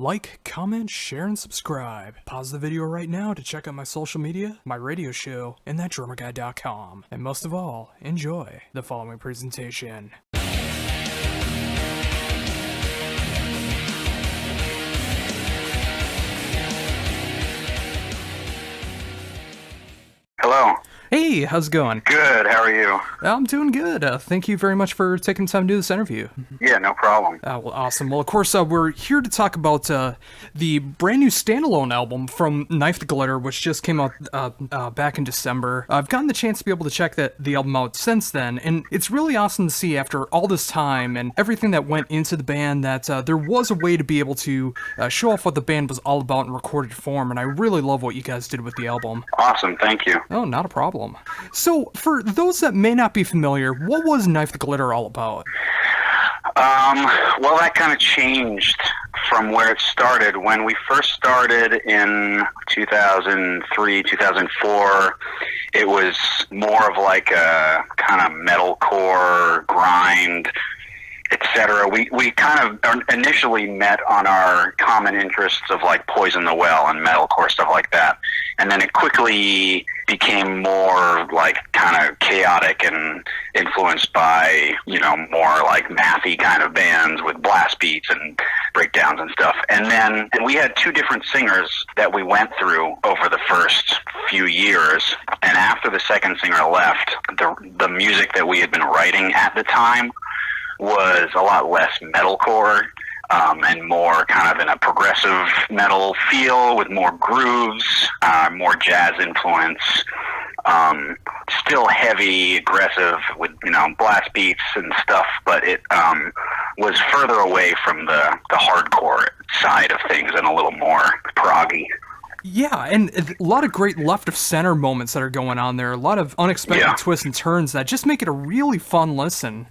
Like, comment, share, and subscribe. Pause the video right now to check out my social media, my radio show, and thatdrummerguy.com. And most of all, enjoy the following presentation. Hello. Hey, how's it going? Good, how are you? I'm doing good. Thank you very much for taking time to do this interview. Yeah, no problem. Well, awesome. Well, of course, we're here to talk about the brand new standalone album from Knife to Glitter, which just came out back in December. I've gotten the chance to be able to check the album out since then, and it's really awesome to see after all this time and everything that went into the band that there was a way to be able to show off what the band was all about in recorded form, and I really love what you guys did with the album. Awesome, thank you. Oh, not a problem. So, for those that may not be familiar, what was Knife to Glitter all about? Well, that kind of changed from where it started. When we first started in 2003, 2004, it was more of like a kind of metalcore grind, etc. We kind of initially met on our common interests of like Poison the Well and metalcore, stuff like that. And then it quickly became more like kind of chaotic and influenced by, more like mathy kind of bands with blast beats and breakdowns and stuff. And we had two different singers that we went through over the first few years. And after the second singer left, the music that we had been writing at the time was a lot less metalcore and more kind of in a progressive metal feel with more grooves, more jazz influence, still heavy, aggressive with, blast beats and stuff, but it was further away from the hardcore side of things and a little more proggy. Yeah, and a lot of great left-of-center moments that are going on there, a lot of unexpected twists and turns that just make it a really fun listen.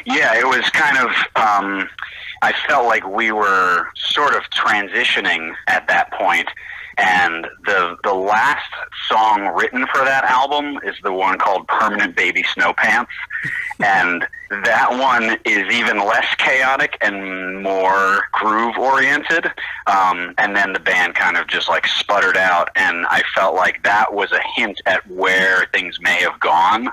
Yeah, it was kind of, I felt like we were sort of transitioning at that point, and the last song written for that album is the one called Permanent Baby Snow Pants, and that one is even less chaotic and more groove-oriented, and then the band kind of just like sputtered out, and I felt like that was a hint at where things may have gone,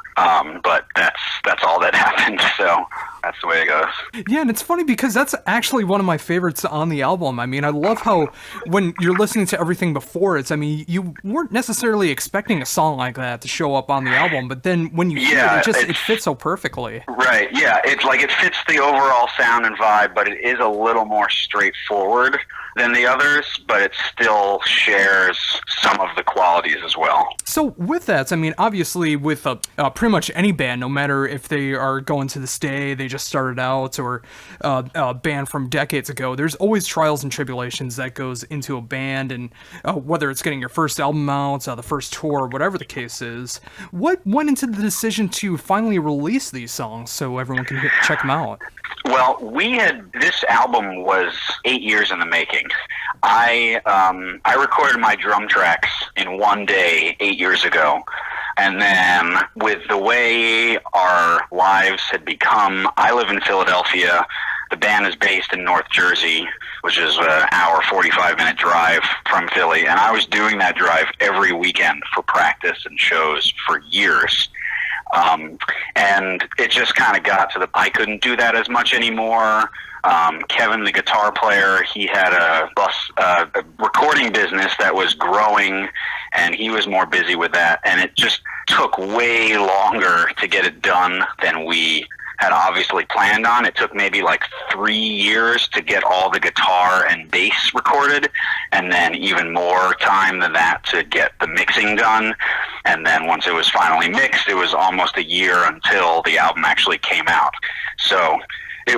but that's all that happened, so that's the way it goes. Yeah, and it's funny because that's actually one of my favorites on the album. I mean, I love how when you're listening to everything before it, I mean, you weren't necessarily expecting a song like that to show up on the album, but then when you hear it, it fits so perfectly. Right, yeah, it's like it fits the overall sound and vibe, but it is a little more straightforward than the others, but it still shares some of the qualities as well. So with that, I mean, obviously with pretty much any band, no matter if they are going to this day, they just started out, or a band from decades ago, there's always trials and tribulations that goes into a band, and whether it's getting your first album out, the first tour, whatever the case is. What went into the decision to finally release these songs so everyone can check them out? Well, this album was 8 years in the making. I recorded my drum tracks in one day 8 years ago. And then with the way our lives had become, I live in Philadelphia. The band is based in North Jersey, which is an hour, 45-minute drive from Philly. And I was doing that drive every weekend for practice and shows for years. And it just kind of got to I couldn't do that as much anymore. Kevin, the guitar player, he had a recording business that was growing, and he was more busy with that. And it just took way longer to get it done than we had obviously planned on. It took maybe like 3 years to get all the guitar and bass recorded, and then even more time than that to get the mixing done. And then once it was finally mixed, it was almost a year until the album actually came out. So we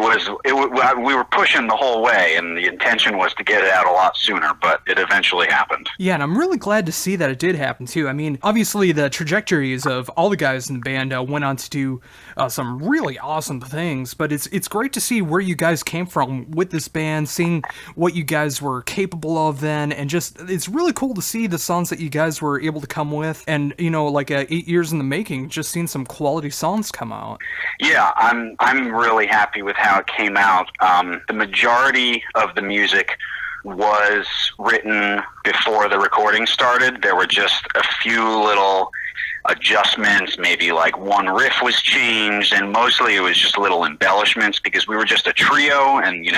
were pushing the whole way, and the intention was to get it out a lot sooner, but it eventually happened. Yeah, and I'm really glad to see that it did happen, too. I mean, obviously, the trajectories of all the guys in the band went on to do some really awesome things, but it's great to see where you guys came from with this band, seeing what you guys were capable of then, and just, it's really cool to see the songs that you guys were able to come with, and, 8 years in the making, just seeing some quality songs come out. Yeah, I'm really happy with how it came out. The majority of the music was written before the recording started. There were just a few little adjustments, maybe like one riff was changed, and mostly it was just little embellishments because we were just a trio, and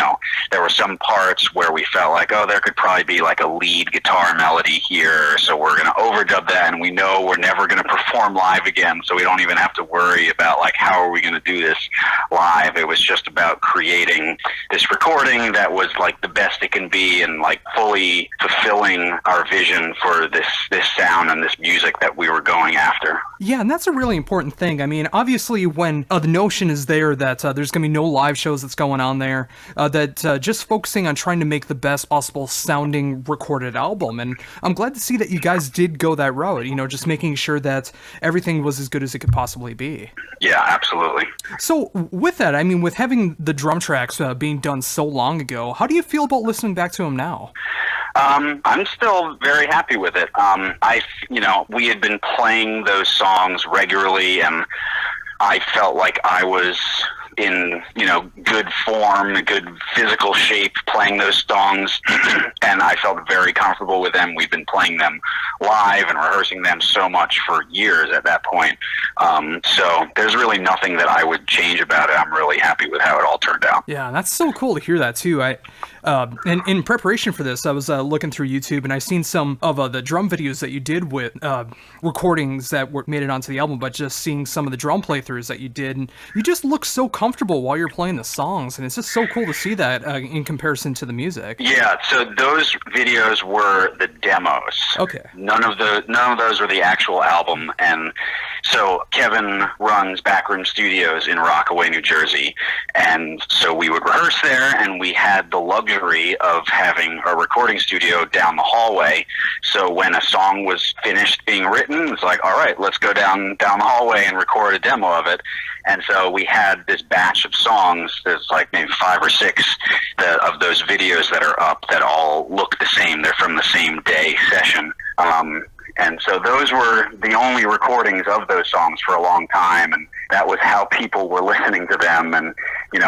there were some parts where we felt like, oh, there could probably be like a lead guitar melody here, so we're going to overdub that, and we know we're never going to perform live again, so we don't even have to worry about like how are we going to do this live. It was just about creating this recording that was like the best it can be and like fully fulfilling our vision for this sound and this music that we were going after. Yeah, and that's a really important thing. I mean, obviously, when the notion is there that there's going to be no live shows that's going on there, that just focusing on trying to make the best possible sounding recorded album. And I'm glad to see that you guys did go that route, just making sure that everything was as good as it could possibly be. Yeah, absolutely. So with that, I mean, with having the drum tracks being done so long ago, how do you feel about listening back to them now? I'm still very happy with it. We had been playing those songs regularly, and I felt like I was in, good form, good physical shape playing those songs, and I felt very comfortable with them. We've been playing them live and rehearsing them so much for years at that point. So there's really nothing that I would change about it. I'm really happy with how it all turned out. Yeah, that's so cool to hear that too. And in preparation for this, I was looking through YouTube, and I seen some of the drum videos that you did with recordings that made it onto the album, but just seeing some of the drum playthroughs that you did, and you just look so comfortable while you're playing the songs, and it's just so cool to see that in comparison to the music. Yeah, so those videos were the demos. Okay. None of those were the actual album, and so Kevin runs Backroom Studios in Rockaway, New Jersey, and so we would rehearse there, and we had the luxury of having a recording studio down the hallway. So when a song was finished being written, it's like, all right, let's go down the hallway and record a demo of it. And so we had this batch of songs. There's like maybe 5 or 6 of those videos that are up that all look the same. They're from the same day session. And so those were the only recordings of those songs for a long time, and that was how people were listening to them. And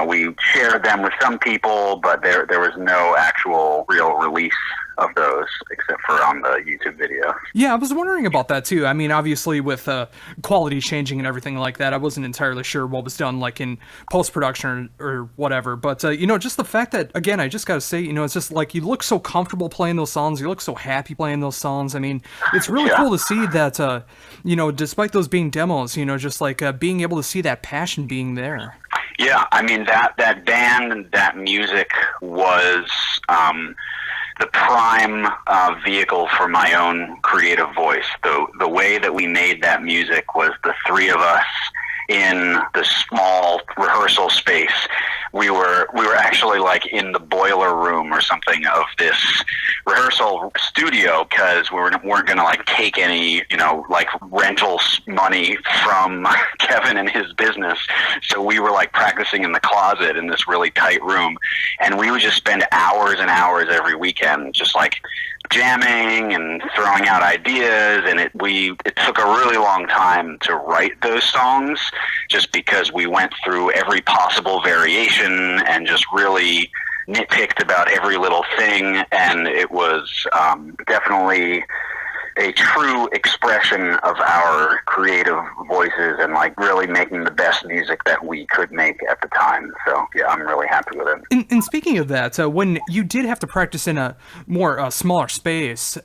we shared them with some people, but there was no actual real release of those except for on the YouTube video. Yeah, I was wondering about that too. I mean, obviously with quality changing and everything like that, I wasn't entirely sure what was done like in post-production or whatever, but just the fact that, again, I just gotta say, it's just like you look so comfortable playing those songs, you look so happy playing those songs. I mean, it's really cool to see that despite those being demos, just like being able to see that passion being there. Yeah, I mean, that band and that music was the prime vehicle for my own creative voice. The way that we made that music was the three of us in the small rehearsal space. We were actually like in the boiler room or something of this rehearsal studio because we weren't going to like take any like rental money from Kevin and his business. So we were like practicing in the closet in this really tight room, and we would just spend hours and hours every weekend just like jamming and throwing out ideas, and it took a really long time to write those songs just because we went through every possible variation and just really nitpicked about every little thing, and it was definitely a true expression of our creative voices and like really making the best music that we could make at the time. So yeah, I'm really happy with it. And speaking of that, when you did have to practice in a more smaller space,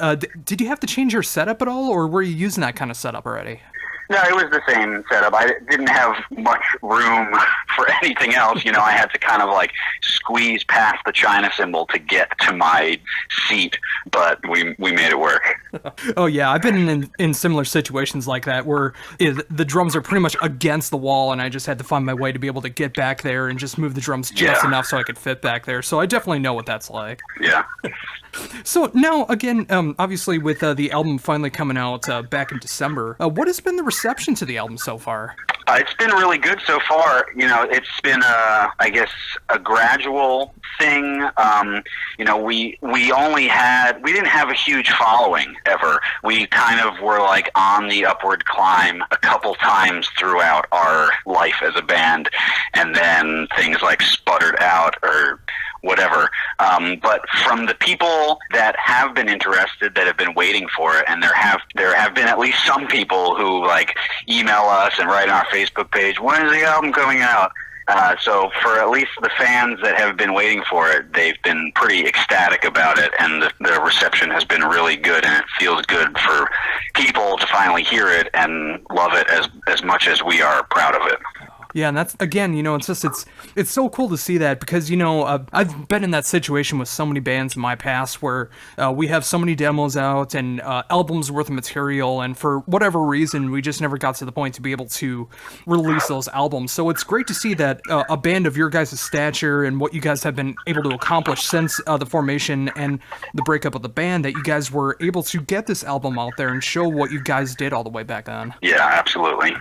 did you have to change your setup at all, or were you using that kind of setup already? No, it was the same setup. I didn't have much room for anything else. I had to kind of like squeeze past the China cymbal to get to my seat, but we made it work. Oh yeah, I've been in similar situations like that where the drums are pretty much against the wall, and I just had to find my way to be able to get back there and just move the drums just enough so I could fit back there. So I definitely know what that's like. Yeah. So now, again, obviously with the album finally coming out back in December, what has been the reception to the album so far? It's been really good so far. It's been I guess a gradual thing. We didn't have a huge following ever. We kind of were like on the upward climb a couple times throughout our life as a band, and then things like sputtered out or whatever. But from the people that have been interested, that have been waiting for it, and there have been at least some people who like email us and write on our Facebook page, when is the album coming out? So for at least the fans that have been waiting for it, they've been pretty ecstatic about it, and the reception has been really good, and it feels good for people to finally hear it and love it as much as we are proud of it. Yeah, and that's, again, it's so cool to see that, because, I've been in that situation with so many bands in my past where we have so many demos out and albums worth of material, and for whatever reason, we just never got to the point to be able to release those albums. So it's great to see that a band of your guys' stature and what you guys have been able to accomplish since the formation and the breakup of the band, that you guys were able to get this album out there and show what you guys did all the way back then. Yeah, absolutely.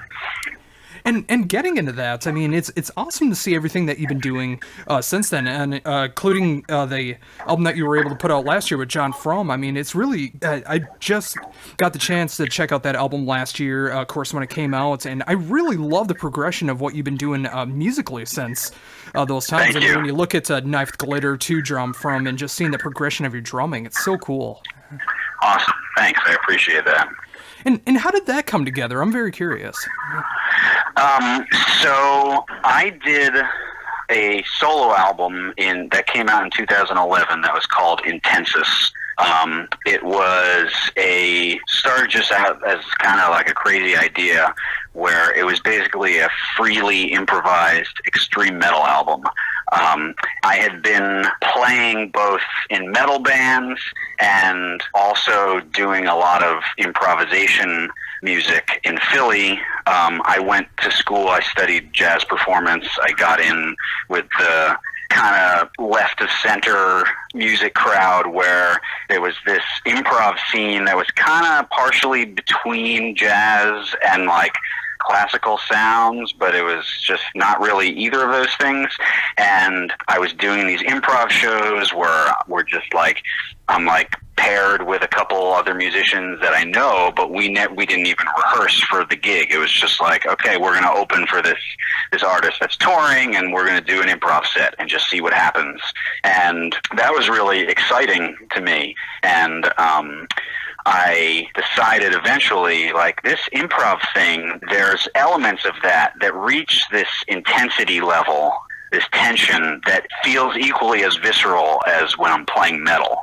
And getting into that, I mean, it's awesome to see everything that you've been doing since then, and including the album that you were able to put out last year with John Frum. I mean, it's really, I just got the chance to check out that album last year, of course, when it came out, and I really love the progression of what you've been doing musically since those times. Thank you. When you look at Knifed Glitter to John Frum and just seeing the progression of your drumming, it's so cool. Awesome. Thanks. I appreciate that. And how did that come together? I'm very curious. So I did a solo album that came out in 2011 that was called Intensus. It was started just out as kind of like a crazy idea, where it was basically a freely improvised extreme metal album. I had been playing both in metal bands and also doing a lot of improvisation music in Philly. I went to school, I studied jazz performance. I got in with the kind of left of center music crowd, where there was this improv scene that was kind of partially between jazz and like classical sounds, but it was just not really either of those things. And I was doing these improv shows where we're just like, I'm like paired with a couple other musicians that I know, but we didn't even rehearse for the gig. It was just like, okay, we're going to open for this artist that's touring, and we're going to do an improv set and just see what happens. And that was really exciting to me. And I decided eventually, like, this improv thing, there's elements of that reach this intensity level, this tension that feels equally as visceral as when I'm playing metal.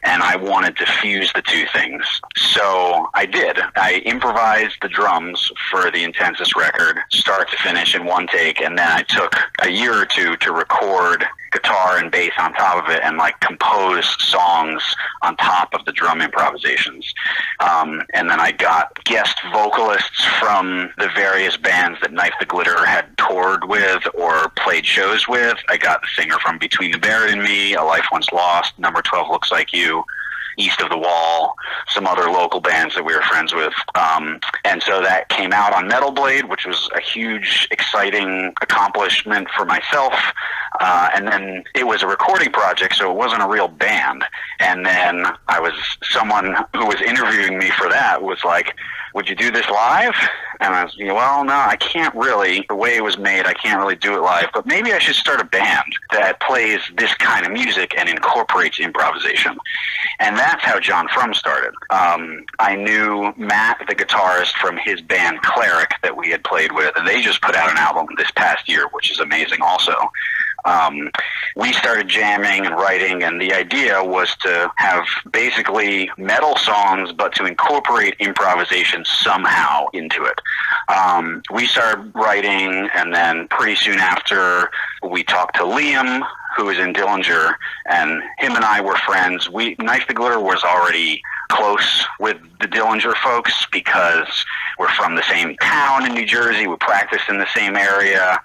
And I wanted to fuse the two things. So I did. I improvised the drums for the Intensus record, start to finish in one take, and then I took a year or two to record guitar and bass on top of it and like compose songs on top of the drum improvisations. And then I got guest vocalists from the various bands that Knife the Glitter had toured with or played shows with. I got the singer from Between the Buried and Me, A Life Once Lost, Number 12 Looks Like You, East of the Wall, some other local bands that we were friends with. And so that came out on Metal Blade, which was a huge, exciting accomplishment for myself. And then it was a recording project, so it wasn't a real band. And then someone who was interviewing me for that was like, would you do this live? And I was, well, no, I can't really. The way it was made, I can't really do it live. But maybe I should start a band that plays this kind of music and incorporates improvisation. And that's how John Frum started. I knew Matt, the guitarist, from his band Cleric that we had played with, and they just put out an album this past year, which is amazing also. We started jamming and writing, and the idea was to have basically metal songs, but to incorporate improvisation somehow into it. We started writing, and then pretty soon after, we talked to Liam, who is in Dillinger, and him and I were friends. Knife the Glitter was already close with the Dillinger folks because we're from the same town in New Jersey. We practiced in the same area.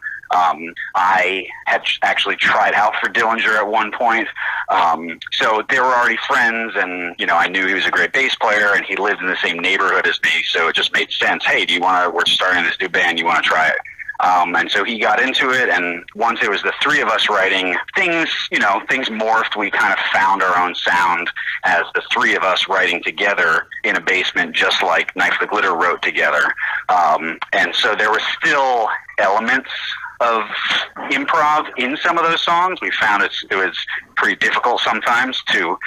I had actually tried out for Dillinger at one point. So they were already friends, and, I knew he was a great bass player, and he lived in the same neighborhood as me, so it just made sense. Hey, we're starting this new band, you want to try it? And so he got into it, and once it was the three of us writing, things morphed. We kind of found our own sound as the three of us writing together in a basement, just like Knife the Glitter wrote together. And so there were still elements of improv in some of those songs. We found it was pretty difficult sometimes to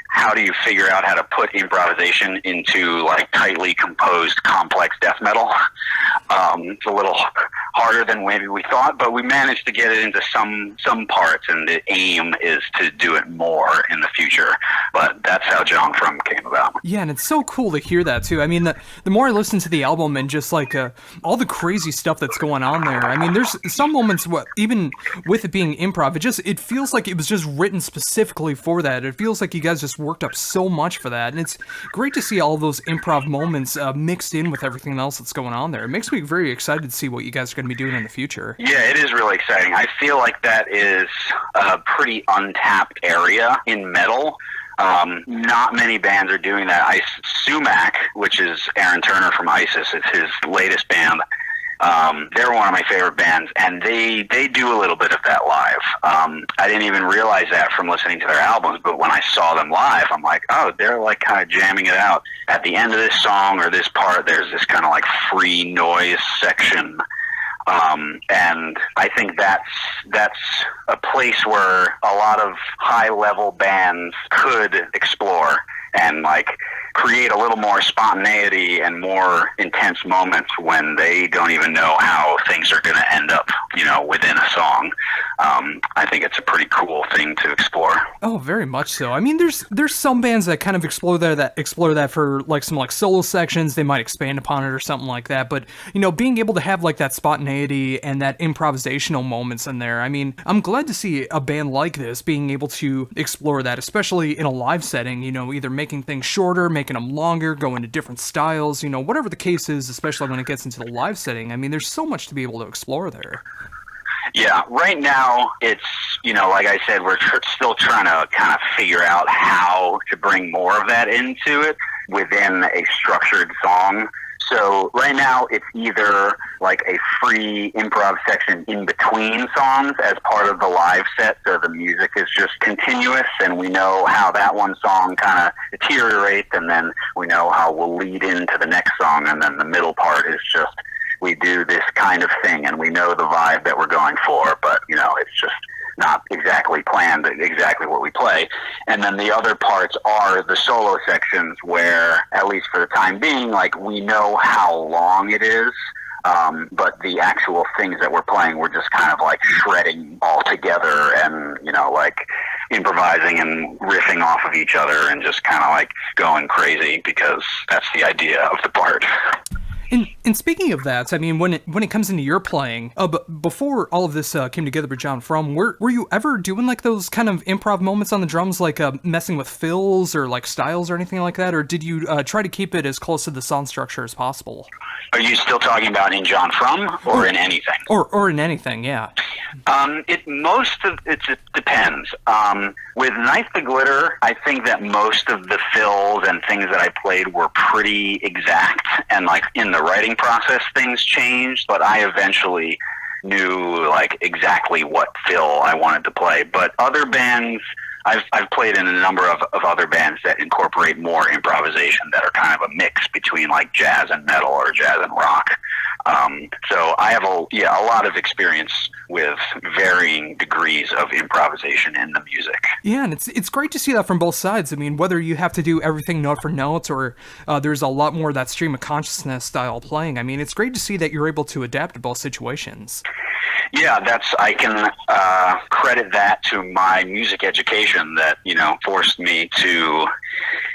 how do you figure out how to put improvisation into like tightly composed complex death metal. It's a little harder than maybe we thought, but we managed to get it into some parts, and the aim is to do it more in the future. But that's how John Frum came about. Yeah, and it's so cool to hear that too. I mean, the more I listen to the album and just like all the crazy stuff that's going on there, I mean, there's some moments even with it being improv, it feels like it was just written specifically for that. It feels like you guys just worked up so much for that, and it's great to see all those improv moments mixed in with everything else that's going on there. It makes me very excited to see what you guys are going to be doing in the future. Yeah, it is really exciting. I feel like that is a pretty untapped area in metal. Not many bands are doing that. Sumac, which is Aaron Turner from ISIS, it's his latest band. They're one of my favorite bands, and they do a little bit of that live. I didn't even realize that from listening to their albums, but when I saw them live, I'm like, oh, they're like kind of jamming it out. At the end of this song or this part, there's this kind of like free noise section. And I think that's a place where a lot of high-level bands could explore and like create a little more spontaneity and more intense moments when they don't even know how things are going to end up, within a song. I think it's a pretty cool thing to explore. Oh, very much so. I mean, there's some bands that kind of explore that for like some like solo sections. They might expand upon it or something like that. But being able to have like that spontaneity and that improvisational moments in there. I mean, I'm glad to see a band like this being able to explore that, especially in a live setting. Either making things shorter, making them longer, going to different styles. Whatever the case is, especially when it gets into the live setting. I mean, there's so much to be able to explore there. Yeah, right now it's, like I said, we're still trying to kind of figure out how to bring more of that into it within a structured song. So right now it's either like a free improv section in between songs as part of the live set, so the music is just continuous and we know how that one song kind of deteriorates, and then we know how we'll lead into the next song, and then the middle part is just we do this kind of thing and we know the vibe that we're going for, but it's just not exactly planned exactly what we play. And then the other parts are the solo sections where, at least for the time being, like we know how long it is, but the actual things that we're playing, we're just kind of like shredding all together and, like improvising and riffing off of each other and just kind of like going crazy, because that's the idea of the part. And speaking of that, I mean, when it comes into your playing, but before all of this came together with John Frum, were you ever doing like those kind of improv moments on the drums, like messing with fills or like styles or anything like that, or did you try to keep it as close to the song structure as possible? Are you still talking about in John Frum or in anything? Or in anything, yeah. It just depends. With Knife the Glitter, I think that most of the fills and things that I played were pretty exact, and like in the writing process things changed, but I eventually knew like exactly what fill I wanted to play. But other bands, I've played in a number of other bands that incorporate more improvisation, that are kind of a mix between like jazz and metal or jazz and rock. So I have a lot of experience with varying degrees of improvisation in the music. Yeah, and it's great to see that from both sides. I mean, whether you have to do everything note for note or there's a lot more of that stream of consciousness style playing. I mean, it's great to see that you're able to adapt to both situations. Yeah, I can credit that to my music education that, forced me to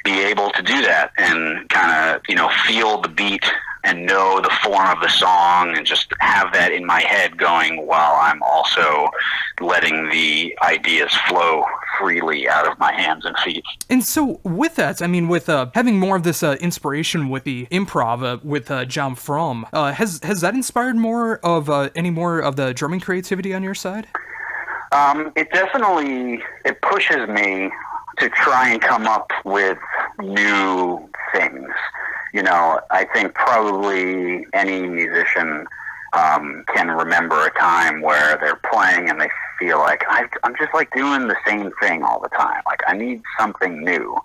be able to do that and kind of, feel the beat and know the form of the song and just have that in my head going while I'm also letting the ideas flow freely out of my hands and feet. And so with that, I mean, with having more of this inspiration with the improv with John Frum, has that inspired more of any more of the drumming creativity on your side? It pushes me to try and come up with new things. I think probably any musician can remember a time where they're playing and they feel like I'm just like doing the same thing all the time. Like I need something new.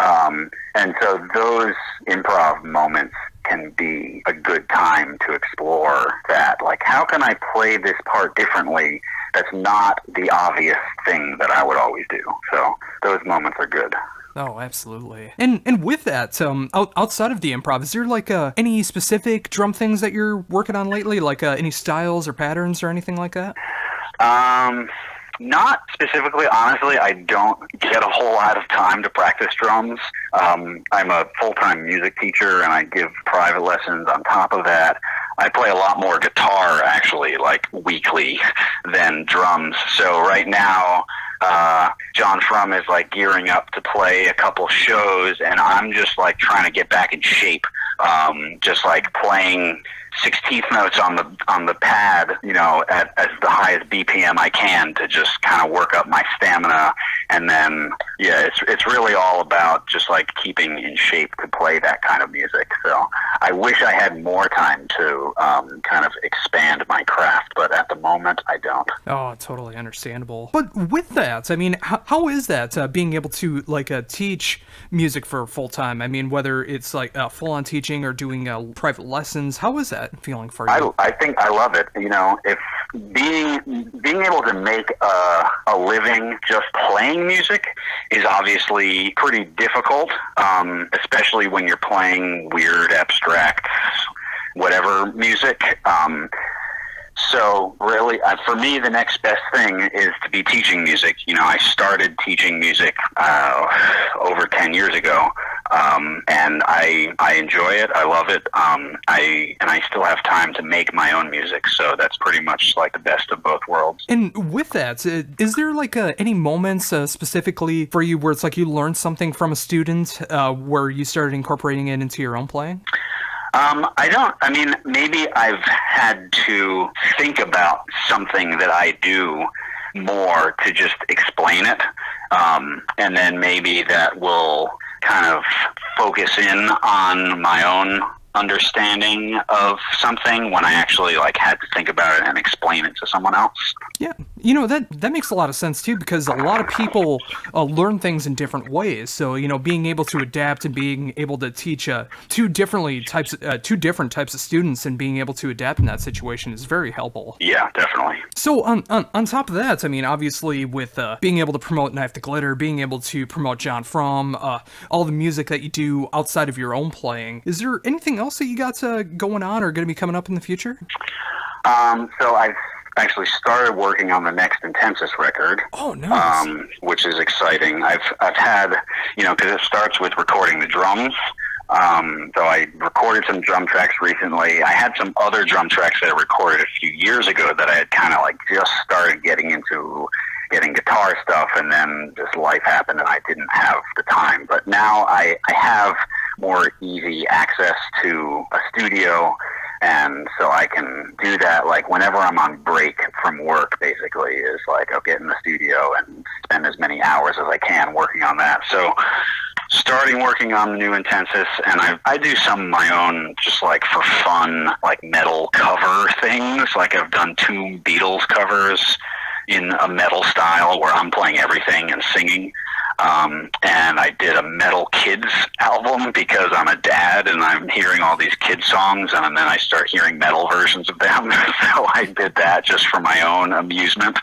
And so those improv moments can be a good time to explore that. Like, how can I play this part differently that's not the obvious thing that I would always do? So those moments are good. Oh, absolutely. And with that, outside of the improv, is there like any specific drum things that you're working on lately? Like any styles or patterns or anything like that? Not specifically, honestly. I don't get a whole lot of time to practice drums. I'm a full-time music teacher, and I give private lessons on top of that. I play a lot more guitar, actually, like weekly, than drums. So right now, John Frum is like gearing up to play a couple shows, and I'm just like trying to get back in shape. Just like playing 16th notes on the pad, you know, at the highest BPM I can to just kind of work up my stamina. And then, yeah, it's really all about just like keeping in shape to play that kind of music. So I wish I had more time to kind of expand my craft, but at the moment I don't. Oh, totally understandable. But with that, I mean, how is that being able to like teach music for full time? I mean, whether it's like full on teaching or doing private lessons, how is that feeling for you? I think I love it. You know, if being able to make a living just playing music is obviously pretty difficult, especially when you're playing weird, abstract, whatever music. So really, for me, the next best thing is to be teaching music. You know, I started teaching music over 10 years ago, and I enjoy it. I love it. I still have time to make my own music, so that's pretty much like the best of both worlds. And with that, is there like any moments specifically for you where it's like you learned something from a student where you started incorporating it into your own playing? I mean, maybe I've had to think about something that I do more to just explain it. And then maybe that will kind of focus in on my own understanding of something when I actually like had to think about it and explain it to someone else. Yeah, you know, that makes a lot of sense too, because a lot of people learn things in different ways. So, you know, being able to adapt and being able to teach two different types of students and being able to adapt in that situation is very helpful. Yeah, definitely. So on top of that, I mean, obviously with being able to promote Knife to Glitter, being able to promote John Frum, all the music that you do outside of your own playing, is there anything else that you got going on or going to be coming up in the future? So I've actually started working on the next Intensis record. Oh, nice. Which is exciting. I've had, you know, because it starts with recording the drums. So I recorded some drum tracks recently. I had some other drum tracks that I recorded a few years ago that I had kind of like just started getting guitar stuff, and then just life happened and I didn't have the time. But now I have more easy access to a studio, and so I can do that like whenever I'm on break from work, basically, is like I'll get in the studio and spend as many hours as I can working on that. So starting working on the new Intensis, and I do some of my own just like for fun, like metal cover things. Like I've done 2 Beatles covers in a metal style where I'm playing everything and singing. And I did a metal kids album because I'm a dad and I'm hearing all these kids songs, and then I start hearing metal versions of them. So I did that just for my own amusement.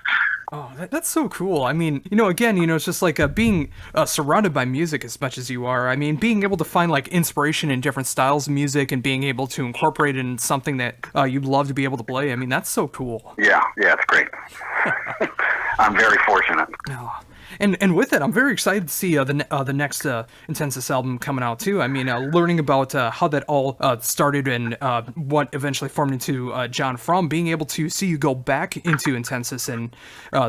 Oh, that's so cool. I mean, you know, again, you know, it's just like being surrounded by music as much as you are. I mean, being able to find like inspiration in different styles of music and being able to incorporate it in something that you'd love to be able to play. I mean, that's so cool. Yeah, it's great. I'm very fortunate. Oh. And with it, I'm very excited to see the next Intensis album coming out too. I mean, learning about how that all started and what eventually formed into John Frum, being able to see you go back into Intensis and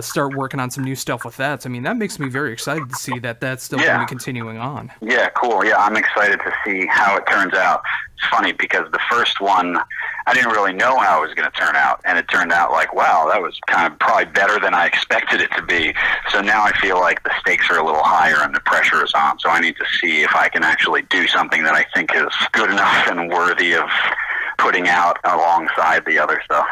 start working on some new stuff with that. I mean, that makes me very excited to see that that's still going to be continuing on. Yeah, cool. Yeah, I'm excited to see how it turns out. It's funny because the first one, I didn't really know how it was going to turn out, and it turned out like, wow, that was kind of probably better than I expected it to be. So now I feel like the stakes are a little higher and the pressure is on. So I need to see if I can actually do something that I think is good enough and worthy of putting out alongside the other stuff.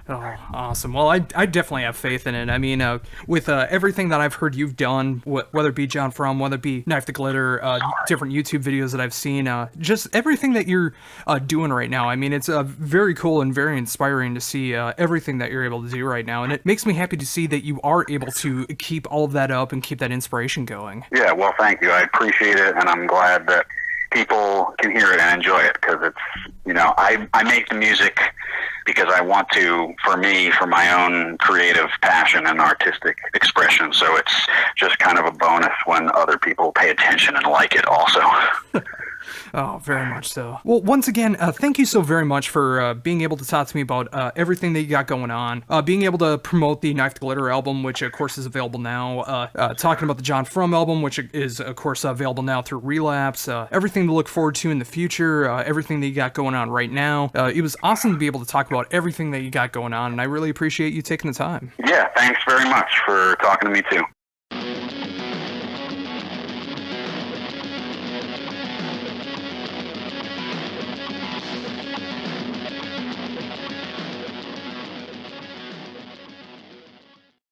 Oh, awesome. Well, I definitely have faith in it. I mean, with everything that I've heard you've done, whether it be John Frum, whether it be Knife the Glitter, different YouTube videos that I've seen, just everything that you're doing right now. I mean, it's very cool and very inspiring to see everything that you're able to do right now. And it makes me happy to see that you are able to keep all of that up and keep that inspiration going. Yeah, well, thank you. I appreciate it, and I'm glad that people can hear it and enjoy it, because it's, I make the music because I want to, for me, for my own creative passion and artistic expression. So it's just kind of a bonus when other people pay attention and like it also. Oh, very much so. Well, once again, thank you so very much for being able to talk to me about everything that you got going on, being able to promote the Knife to Glitter album, which of course is available now, talking about the John Frum album, which is of course available now through Relapse, everything to look forward to in the future, everything that you got going on right now. It was awesome to be able to talk about everything that you got going on, and I really appreciate you taking the time. Yeah, thanks very much for talking to me too.